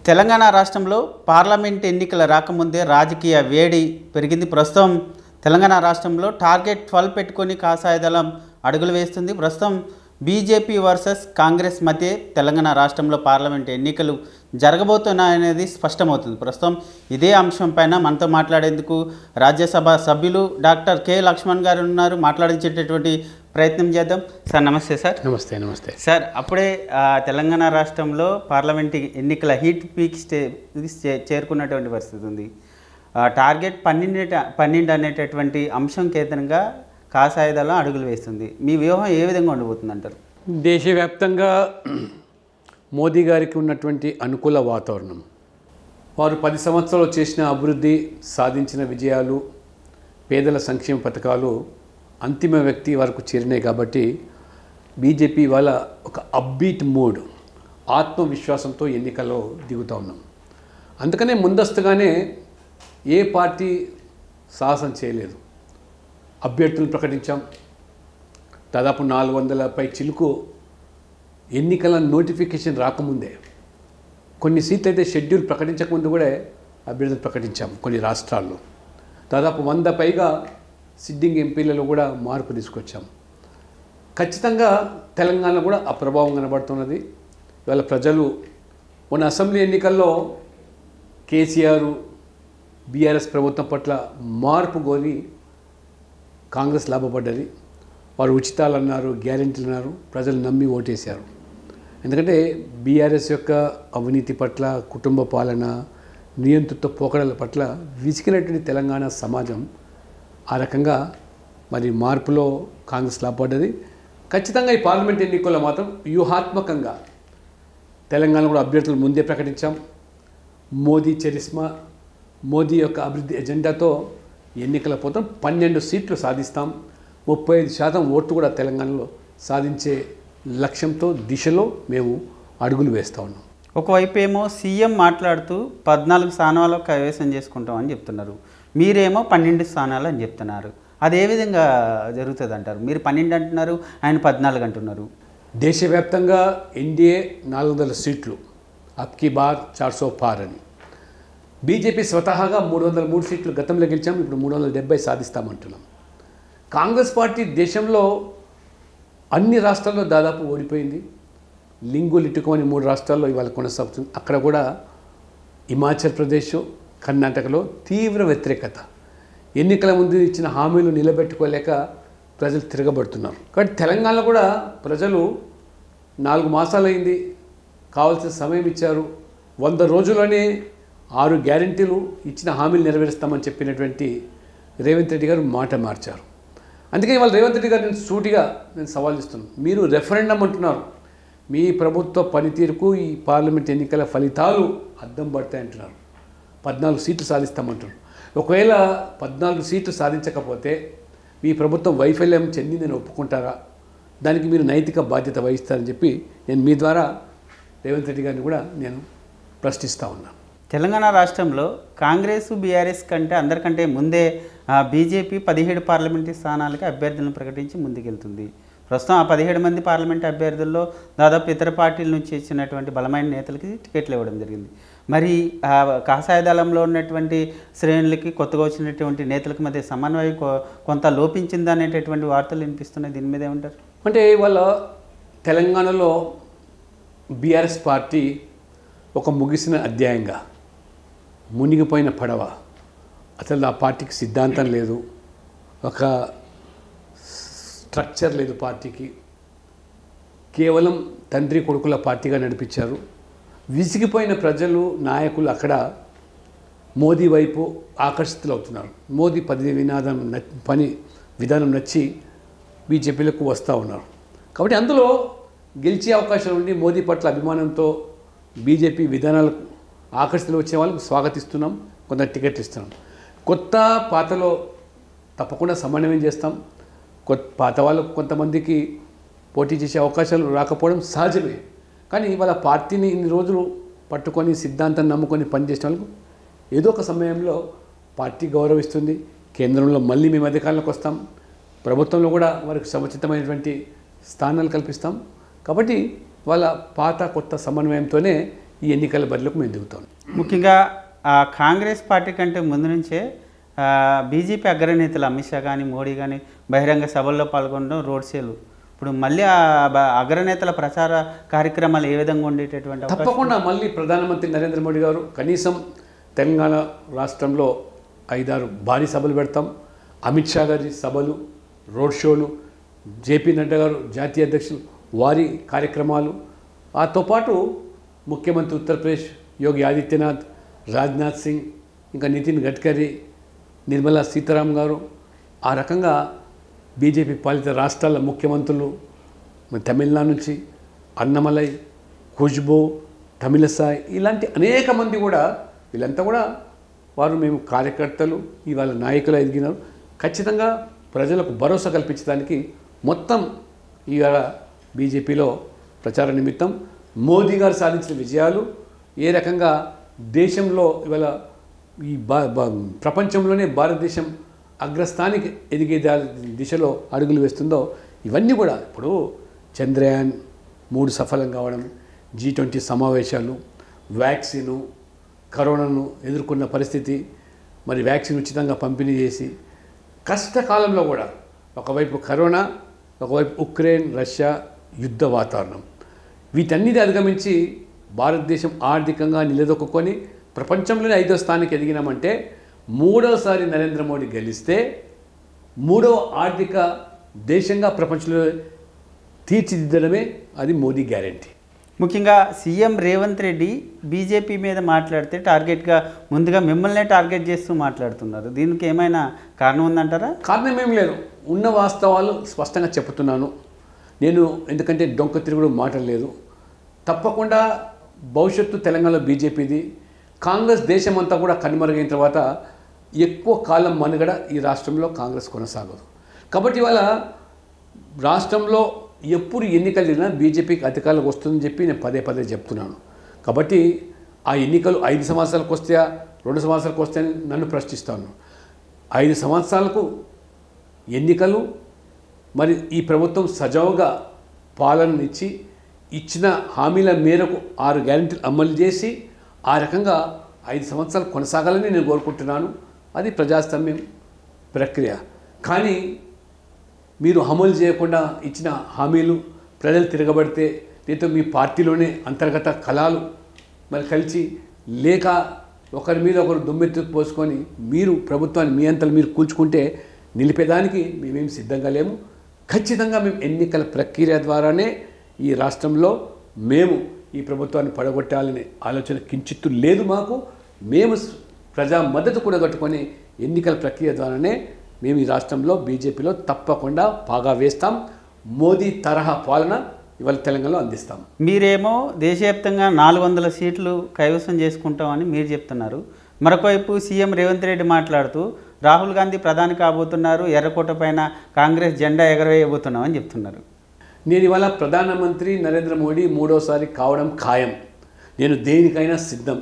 తెలంగాణ రాష్ట్రంలో పార్లమెంట్ ఎన్నికల రాకముందే రాజకీయ వేడి పెరిగింది. ప్రస్తుతం తెలంగాణ రాష్ట్రంలో టార్గెట్ 12 పెట్టుకొని కాషాయదళం అడుగులు వేస్తుంది. ప్రస్తుతం బీజేపీ వర్సెస్ కాంగ్రెస్ మధ్య తెలంగాణ రాష్ట్రంలో పార్లమెంట్ ఎన్నికలు జరగబోతున్నాయనేది స్పష్టమవుతుంది. ప్రస్తుతం ఇదే అంశంపైన మనతో మాట్లాడేందుకు రాజ్యసభ సభ్యులు డాక్టర్ కె లక్ష్మణ్ గారు ఉన్నారు. మాట్లాడించేటటువంటి ప్రయత్నం చేద్దాం. సార్ నమస్తే. సార్ నమస్తే సార్, అప్పుడే తెలంగాణ రాష్ట్రంలో పార్లమెంట్ ఎన్నికల హీట్ పీక్ చేరుకున్నటువంటి పరిస్థితి ఉంది. టార్గెట్ 12 అనేటటువంటి అంశం కేంద్రంగా కాషాయదళం అడుగులు వేస్తుంది. మీ వ్యూహం ఏ విధంగా ఉండబోతుంది అంటారు? దేశవ్యాప్తంగా మోదీ గారికి ఉన్నటువంటి అనుకూల వాతావరణం, వారు 10 సంవత్సరాలు చేసిన అభివృద్ధి, సాధించిన విజయాలు, పేదల సంక్షేమ పథకాలు అంతిమ వ్యక్తి వరకు చేరినాయి. కాబట్టి బీజేపీ వాళ్ళ ఒక అప్బీట్ మూడ్, ఆత్మవిశ్వాసంతో ఎన్నికల్లో దిగుతూ ఉన్నాం. అందుకనే ముందస్తుగానే ఏ పార్టీ సాహసం చేయలేదు. అభ్యర్థులను ప్రకటించాం. దాదాపు 400 చిలుకు ఎన్నికల నోటిఫికేషన్ రాకముందే, కొన్ని సీట్లు అయితే షెడ్యూల్ ప్రకటించకముందు కూడా అభ్యర్థులు ప్రకటించాం. కొన్ని రాష్ట్రాల్లో దాదాపు 100 పైగా సిట్టింగ్ ఎంపీలలో కూడా మార్పు తీసుకొచ్చాం. ఖచ్చితంగా తెలంగాణలో కూడా ఆ ప్రభావం కనబడుతున్నది. ఇవాళ ప్రజలు మొన్న అసెంబ్లీ ఎన్నికల్లో కేసీఆర్ బీఆర్ఎస్ ప్రభుత్వం పట్ల మార్పు కోరి కాంగ్రెస్ లాభపడ్డది. వారు ఉచితాలు అన్నారు, గ్యారెంటీలు అన్నారు, ప్రజలు నమ్మి ఓటేశారు. ఎందుకంటే బీఆర్ఎస్ యొక్క అవినీతి పట్ల, కుటుంబ పాలన, నియంతృత్వ పోకడల పట్ల విసిగినటువంటి తెలంగాణ సమాజం ఆ రకంగా మరి మార్పులో కాంగ్రెస్ లాభపడ్డది. ఖచ్చితంగా ఈ పార్లమెంట్ ఎన్నికల్లో మాత్రం వ్యూహాత్మకంగా తెలంగాణ కూడా అభ్యర్థులు ముందే ప్రకటించాం. మోదీ చరిస్మా, మోదీ యొక్క అభివృద్ధి ఎజెండాతో ఎన్నికల పోతాం. 12 సీట్లు సాధిస్తాం. 35% ఓట్లు కూడా తెలంగాణలో సాధించే లక్ష్యంతో, దిశలో మేము అడుగులు వేస్తూ ఉన్నాం. ఒకవైపు ఏమో సీఎం మాట్లాడుతూ 14 స్థానాలు కైవసం చేసుకుంటామని చెప్తున్నారు. మీరేమో 12 స్థానాలు అని చెప్తున్నారు. అది ఏ విధంగా జరుగుతుంది అంటారు? మీరు 12 అంటున్నారు, ఆయన 14 అంటున్నారు. దేశవ్యాప్తంగా ఎన్డీఏ 400 సీట్లు, అబ్కీ బార్ 400 పార్ అని. బీజేపీ స్వతహాగా 303 సీట్లు గతంలో గెలిచాం, ఇప్పుడు 370 సాధిస్తామంటున్నాం. కాంగ్రెస్ పార్టీ దేశంలో అన్ని రాష్ట్రాల్లో దాదాపు ఓడిపోయింది. లింగు లిట్టుకోని 3 రాష్ట్రాల్లో ఇవాళ కొనసాగుతుంది. అక్కడ కూడా హిమాచల్ ప్రదేశ్, కర్ణాటకలో తీవ్ర వ్యతిరేకత. ఎన్నికల ముందు ఇచ్చిన హామీలు నిలబెట్టుకోలేక ప్రజలు తిరగబడుతున్నారు. కాబట్టి తెలంగాణలో కూడా ప్రజలు 4 మాసాలైంది, కావాల్సిన సమయం ఇచ్చారు. 100 రోజుల్లోనే 6 గ్యారెంటీలు ఇచ్చిన హామీలు నెరవేరుస్తామని చెప్పినటువంటి రేవంత్ రెడ్డి గారు మాట మార్చారు. అందుకే ఇవాళ రేవంత్ రెడ్డి గారు సూటిగా నేను సవాల్ చేస్తున్నాను. మీరు రెఫరెండం అంటున్నారు, మీ ప్రభుత్వ పనితీరుకు ఈ పార్లమెంట్ ఎన్నికల ఫలితాలు అద్దం పడతాయి అంటున్నారు. 14 సీట్లు సాధిస్తామంటున్నారు. ఒకవేళ 14 సీట్లు సాధించకపోతే మీ ప్రభుత్వం వైఫల్యం చెందిందని ఒప్పుకుంటారా? దానికి మీరు నైతిక బాధ్యత వహిస్తారని చెప్పి నేను మీ ద్వారా రేవంత్ రెడ్డి గారిని కూడా నేను ప్రశ్నిస్తూ ఉన్నాను. తెలంగాణ రాష్ట్రంలో కాంగ్రెస్, బీఆర్ఎస్ కంటే అందరికంటే ముందే బీజేపీ 17 పార్లమెంటు స్థానాలకి అభ్యర్థులను ప్రకటించి ముందుకెళ్తుంది. ప్రస్తుతం ఆ 17 మంది పార్లమెంట్ అభ్యర్థుల్లో దాదాపు ఇతర పార్టీల నుంచి వచ్చినటువంటి బలమైన నేతలకి టికెట్లు ఇవ్వడం జరిగింది. మరి కాషాయదళంలో ఉన్నటువంటి శ్రేణులకి, కొత్తగా వచ్చినటువంటి నేతలకు మధ్య సమన్వయం కొంత లోపించింది అనేటటువంటి వార్తలు వినిపిస్తున్నాయి. దీని మీద ఏమంటారు? అంటే ఇవాళ తెలంగాణలో బీఆర్ఎస్ పార్టీ ఒక ముగిసిన అధ్యాయంగా, మునిగిపోయిన పడవ. అసలు ఆ పార్టీకి సిద్ధాంతం లేదు, ఒక స్ట్రక్చర్ లేదు పార్టీకి. కేవలం తండ్రి కొడుకుల పార్టీగా నడిపించారు. విసిగిపోయిన ప్రజలు, నాయకులు అక్కడ మోదీ వైపు ఆకర్షితులవుతున్నారు. మోదీ పని విధానం నచ్చి బీజేపీలకు వస్తూ ఉన్నారు. కాబట్టి అందులో గెలిచే అవకాశం ఉండి మోదీ పట్ల అభిమానంతో బీజేపీ విధానాలకు ఆకర్షితులు వచ్చే వాళ్ళకు స్వాగతిస్తున్నాం, కొంత టికెట్లు ఇస్తున్నాం. కొత్త పాతలో తప్పకుండా సమన్వయం చేస్తాం. పాత వాళ్ళకు కొంతమందికి పోటీ చేసే అవకాశాలు రాకపోవడం సహజమే. కానీ వాళ్ళ పార్టీని ఇన్ని రోజులు పట్టుకొని, సిద్ధాంతాన్ని నమ్ముకొని పనిచేసిన వాళ్ళకు ఏదో ఒక సమయంలో పార్టీ గౌరవిస్తుంది. కేంద్రంలో మళ్ళీ మేము అధికారంలోకి వస్తాం, ప్రభుత్వంలో కూడా వారికి సముచితమైనటువంటి స్థానాలు కల్పిస్తాం. కాబట్టి వాళ్ళ పాత కొత్త సమన్వయంతోనే ఈ ఎన్నికల బరిలోకి మేము దిగుతాం. ముఖ్యంగా కాంగ్రెస్ పార్టీ కంటే ముందు నుంచే బీజేపీ అగ్రనేతలు అమిత్ షా కానీ మోడీ కానీ బహిరంగ సభల్లో పాల్గొనడం, రోడ్ షోలు, ఇప్పుడు మళ్ళీ అగ్రనేతల ప్రచార కార్యక్రమాలు ఏ విధంగా ఉండేటటువంటి తప్పకుండా మళ్ళీ ప్రధానమంత్రి నరేంద్ర మోడీ గారు కనీసం తెలంగాణ రాష్ట్రంలో 5-6 భారీ సభలు పెడతాం. అమిత్ షా గారి సభలు, రోడ్ షోలు, జేపీ నడ్డా గారు జాతీయ అధ్యక్షులు వారి కార్యక్రమాలు, ఆతో పాటు ముఖ్యమంత్రి ఉత్తరప్రదేశ్ యోగి ఆదిత్యనాథ్, రాజ్నాథ్ సింగ్, ఇంకా నితిన్ గడ్కరీ, నిర్మలా సీతారామన్ గారు, ఆ రకంగా బీజేపీ పాలిత రాష్ట్రాల ముఖ్యమంత్రులు, తమిళనాడు నుంచి అన్నమలై, ఖుష్బూ, తమిళసాయ్, ఇలాంటి అనేక మంది కూడా, వీళ్ళంతా కూడా వారు మేము కార్యకర్తలు, ఇవాళ నాయకులు ఎదిగినారు. ఖచ్చితంగా ప్రజలకు భరోసా కల్పించడానికి మొత్తం ఇవాళ బీజేపీలో ప్రచార నిమిత్తం మోదీ గారు సాధించిన విజయాలు, ఏ రకంగా దేశంలో ఇవాళ ఈ ప్రపంచంలోనే భారతదేశం అగ్రస్థానికి ఎదిగే దిశలో అడుగులు వేస్తుందో, ఇవన్నీ కూడా ఇప్పుడు చంద్రయాన్ 3 సఫలం కావడం, G20 సమావేశాలు, వ్యాక్సిను, కరోనాను ఎదుర్కొన్న పరిస్థితి, మరి వ్యాక్సిన్ ఉచితంగా పంపిణీ చేసి కష్టకాలంలో కూడా ఒకవైపు కరోనా, ఒకవైపు ఉక్రెయిన్ రష్యా యుద్ధ వాతావరణం, వీటన్నిటి అధిగమించి భారతదేశం ఆర్థికంగా నిలదొక్కుని ప్రపంచంలోనే 5వ స్థానానికి ఎదిగినామంటే, 3వసారి నరేంద్ర మోడీ గెలిస్తే 3వ ఆర్థిక దేశంగా ప్రపంచంలో తీర్చిదిద్దడమే అది మోదీ గ్యారెంటీ. ముఖ్యంగా సీఎం రేవంత్ రెడ్డి బీజేపీ మీద మాట్లాడితే టార్గెట్గా ముందుగా మిమ్మల్నే టార్గెట్ చేస్తూ మాట్లాడుతున్నారు. దీనికి ఏమైనా కారణం ఉందంటారా? కారణం ఏం లేదు, ఉన్న వాస్తవాలు స్పష్టంగా చెప్తున్నాను నేను. ఎందుకంటే డొంక తిరుగుడు మాట్లాడలేదు. తప్పకుండా భవిష్యత్తు తెలంగాణలో బీజేపీది. కాంగ్రెస్ దేశమంతా కూడా కనుమరుగైన తర్వాత ఎక్కువ కాలం మనుగడ ఈ రాష్ట్రంలో కాంగ్రెస్ కొనసాగదు. కాబట్టి ఇవాళ రాష్ట్రంలో ఎప్పుడు ఎన్నికలు జరిగినా బీజేపీకి అధికారులకు వస్తుందని చెప్పి నేను పదే చెప్తున్నాను. కాబట్టి ఆ ఎన్నికలు 5 సంవత్సరాలకు వస్తాయా 2 సంవత్సరాలకు వస్తాయని నన్ను ప్రశ్నిస్తాను. 5 సంవత్సరాలకు ఎన్నికలు, మరి ఈ ప్రభుత్వం సజావుగా పాలననిచ్చి ఇచ్చిన హామీల మేరకు 6 గ్యారెంటీలు అమలు చేసి ఆ రకంగా 5 సంవత్సరాలు కొనసాగాలని నేను కోరుకుంటున్నాను. అది ప్రజాస్వామ్యం ప్రక్రియ. కానీ మీరు అమలు చేయకుండా ఇచ్చిన హామీలు ప్రజలు తిరగబడితే, లేదా మీ పార్టీలోనే అంతర్గత కళాలు మరి కలిసి, లేక ఒకరి మీద ఒకరు దుమ్మెత్తు పోసుకొని మీరు ప్రభుత్వాన్ని మీ అంతలు మీరు కూల్చుకుంటే నిలిపేదానికి మేమేం సిద్ధంగా లేము. ఖచ్చితంగా మేము ఎన్నికల ప్రక్రియ ద్వారానే ఈ రాష్ట్రంలో మేము ఈ ప్రభుత్వాన్ని పడగొట్టాలనే ఆలోచన కించిత్తు లేదు మాకు. మేము ప్రజా మద్దతు కూడగట్టుకొని ఎన్నికల ప్రక్రియ ద్వారానే మేము ఈ రాష్ట్రంలో బీజేపీలో తప్పకుండా పాగా వేస్తాం. మోదీ తరహా పాలన ఇవాళ తెలంగాణలో అందిస్తాం. మీరేమో దేశవ్యాప్తంగా 400 సీట్లు కైవసం చేసుకుంటామని మీరు చెప్తున్నారు. మరొకవైపు సీఎం రేవంత్ రెడ్డి మాట్లాడుతూ రాహుల్ గాంధీ ప్రధాని కాబోతున్నారు, ఎర్రకోట పైన కాంగ్రెస్ జెండా ఎగరవేయబోతున్నామని చెప్తున్నారు. నేను ఇవాళ ప్రధానమంత్రి నరేంద్ర మోడీ 3వసారి కావడం ఖాయం. నేను దేనికైనా సిద్ధం,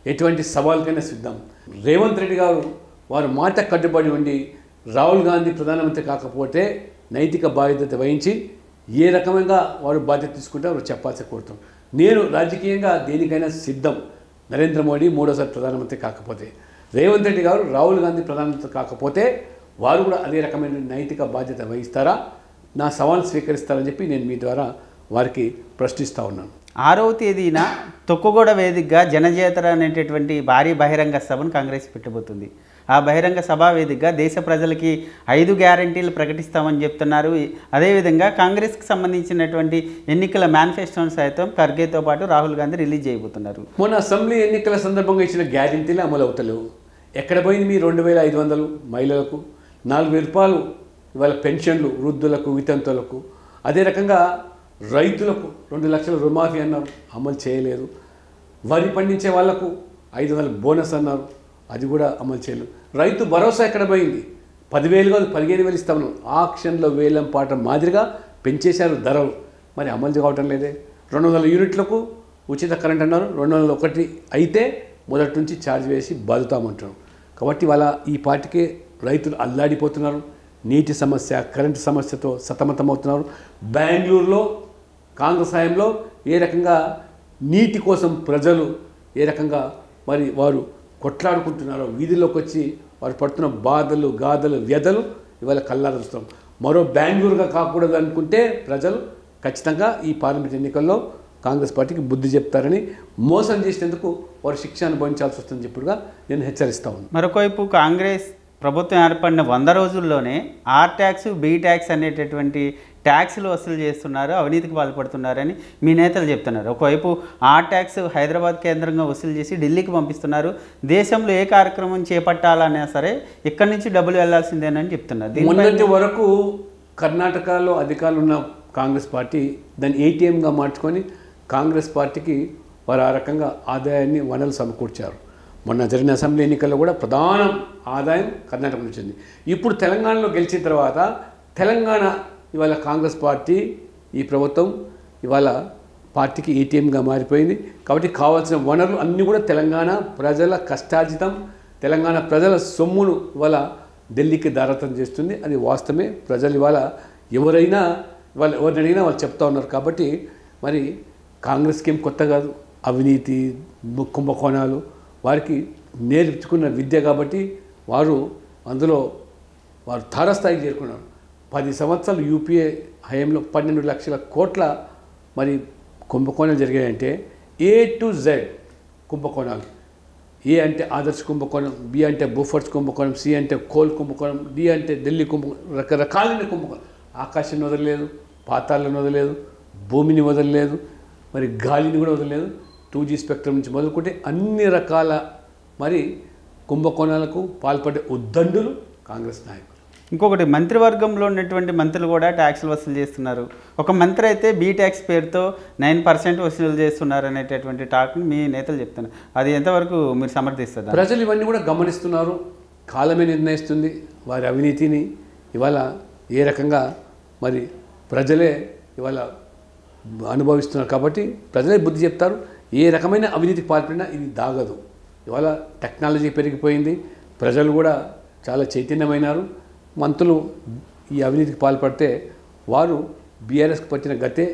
ఎటువంటి సవాల్కైనా సిద్ధం. రేవంత్ రెడ్డి గారు వారు మాట కట్టుబడి ఉండి రాహుల్ గాంధీ ప్రధానమంత్రి కాకపోతే నైతిక బాధ్యత వహించి ఏ రకమైన వారు బాధ్యత తీసుకుంటారో చెప్పాల్సి కోరుతాం. నేను రాజకీయంగా దేనికైనా సిద్ధం. నరేంద్ర మోడీ 3వసారి ప్రధానమంత్రి కాకపోతే, రేవంత్ రెడ్డి గారు రాహుల్ గాంధీ ప్రధానమంత్రి కాకపోతే వారు కూడా అదే రకమైన నైతిక బాధ్యత వహిస్తారా, నా సవాల్ స్వీకరిస్తారని చెప్పి నేను మీ ద్వారా వారికి ప్రశ్నిస్తూ ఉన్నాను. 6వ తేదీన తొక్కుగూడ వేదికగా జనజేతర అనేటటువంటి భారీ బహిరంగ సభను కాంగ్రెస్ పెట్టబోతుంది. ఆ బహిరంగ సభా వేదికగా దేశ ప్రజలకి 5 గ్యారెంటీలు ప్రకటిస్తామని చెప్తున్నారు. అదేవిధంగా కాంగ్రెస్కి సంబంధించినటువంటి ఎన్నికల మేనిఫెస్టోను సైతం ఖర్గేతో పాటు రాహుల్ గాంధీ రిలీజ్ చేయబోతున్నారు. మొన్న అసెంబ్లీ ఎన్నికల సందర్భంగా ఇచ్చిన గ్యారెంటీలు అమలు అవుతలేవు. ఎక్కడ పోయింది మీ 2500 మహిళలకు, 4000 రూపాయలు ఇవాళ పెన్షన్లు వృద్ధులకు, వితంతులకు, అదే రకంగా రైతులకు 2 లక్షల రుణమాఫీ అన్నారు, అమలు చేయలేదు. వరి పండించే వాళ్లకు 500 బోనస్ అన్నారు, అది కూడా అమలు చేయలేదు. రైతు భరోసా ఎక్కడ పోయింది? 10,000 కాదు 15,000 ఇస్తామన్నారు. ఆక్షన్లో వేలం పాట మాదిరిగా పెంచేశారు ధరలు, మరి అమలు కావటం లేదే. 200 యూనిట్లకు ఉచిత కరెంట్ అన్నారు, 201 అయితే మొదటి నుంచి ఛార్జ్ వేసి బాదుతామంటున్నారు. కాబట్టి వాళ్ళ ఈ పార్టీకి రైతులు అల్లాడిపోతున్నారు. నీటి సమస్య, కరెంటు సమస్యతో సతమతమవుతున్నారు. బెంగళూరులో కాంగ్రెస్ హయాంలో ఏ రకంగా నీటి కోసం ప్రజలు ఏ రకంగా మరి వారు కొట్లాడుకుంటున్నారో, వీధిలోకి వచ్చి వారు పడుతున్న బాధలు, గాథలు, వ్యధలు ఇవాళ కళ్ళారా చూస్తాం. మరో బెంగళూరుగా కాకూడదు అనుకుంటే ప్రజలు ఖచ్చితంగా ఈ పార్లమెంట్ ఎన్నికల్లో కాంగ్రెస్ పార్టీకి బుద్ధి చెప్తారని, మోసం చేసినందుకు వారు శిక్ష అనుభవించాల్సి వస్తుందని చెప్పుడుగా నేను హెచ్చరిస్తా ఉన్నాను. మరొకవైపు కాంగ్రెస్ ప్రభుత్వం ఏర్పడిన 100 రోజుల్లోనే ఆర్ ట్యాక్స్, బి ట్యాక్స్ అనేటటువంటి ట్యాక్స్లు వసూలు చేస్తున్నారు, అవినీతికి పాల్పడుతున్నారని మీ నేతలు చెప్తున్నారు. ఒకవైపు ఆర్ ట్యాక్స్ హైదరాబాద్ కేంద్రంగా వసూలు చేసి ఢిల్లీకి పంపిస్తున్నారు. దేశంలో ఏ కార్యక్రమం చేపట్టాలన్నా సరే ఇక్కడి నుంచి డబ్బులు వెళ్లాల్సిందేనని చెప్తున్నారు. మొన్నటి వరకు కర్ణాటకలో అధికారులు ఉన్న కాంగ్రెస్ పార్టీ దాన్ని ఏటీఎంగా మార్చుకొని కాంగ్రెస్ పార్టీకి వారు ఆ రకంగా ఆదాయాన్ని వనరులు సమకూర్చారు. మొన్న జరిగిన అసెంబ్లీ ఎన్నికల్లో కూడా ప్రధాన ఆదాయం కర్ణాటక నుంచి వచ్చింది. ఇప్పుడు తెలంగాణలో గెలిచిన తర్వాత తెలంగాణ ఇవాళ కాంగ్రెస్ పార్టీ, ఈ ప్రభుత్వం ఇవాళ పార్టీకి ఏటీఎంగా మారిపోయింది. కాబట్టి కావాల్సిన వనరులు అన్నీ కూడా తెలంగాణ ప్రజల కష్టార్జితం, తెలంగాణ ప్రజల సొమ్మును ఇవాళ ఢిల్లీకి దారతం చేస్తుంది. అది వాస్తవమే. ప్రజలు ఇవాళ ఎవరిని అడిగినా వాళ్ళు చెప్తా ఉన్నారు. కాబట్టి మరి కాంగ్రెస్కి ఏం కొత్త కాదు అవినీతి, కుంభకోణాలు, వారికి నేర్చుకున్న విద్య. కాబట్టి అందులో వారు తారస్థాయికి చేరుకున్నారు. 10 సంవత్సరాలు యూపీఏ హయాంలో 12 లక్షల కోట్ల మరి కుంభకోణాలు జరిగాయంటే A to Z కుంభకోణాలు. ఏ అంటే ఆదర్శ్ కుంభకోణం, బి అంటే బూఫర్స్ కుంభకోణం, సి అంటే కోల్ కుంభకోణం, డి అంటే ఢిల్లీ కుంభకోణం. రకరకాలైన కుంభకోణం. ఆకాశాన్ని వదలలేదు, పాతాలను వదలలేదు, భూమిని వదలలేదు, మరి గాలిని కూడా వదలలేదు. 2G స్పెక్ట్రమ్ నుంచి మొదలుకుంటే అన్ని రకాల మరి కుంభకోణాలకు పాల్పడే ఉద్దండులు కాంగ్రెస్ నాయకులు. ఇంకొకటి, మంత్రివర్గంలో ఉన్నటువంటి మంత్రులు కూడా ట్యాక్స్లు వసూలు చేస్తున్నారు. ఒక మంత్రి అయితే బీ ట్యాక్స్ పేరుతో 9% వసూలు చేస్తున్నారు అనేటటువంటి టాక్ని మీ నేతలు చెప్తున్నారు. అది ఎంతవరకు మీరు సమర్థిస్తారు? ప్రజలు ఇవన్నీ కూడా గమనిస్తున్నారు. కాలమే నిర్ణయిస్తుంది వారి అవినీతిని. ఇవాళ ఏ రకంగా మరి ప్రజలే ఇవాళ అనుభవిస్తున్నారు. కాబట్టి ప్రజలే బుద్ధి చెప్తారు. ఏ రకమైన అవినీతికి పాల్పడినా ఇది దాగదు. ఇవాళ టెక్నాలజీ పెరిగిపోయింది, ప్రజలు కూడా చాలా చైతన్యమైనారు. మంత్రులు ఈ అవినీతికి పాల్పడితే వారు బీఆర్ఎస్కి పట్టిన గతే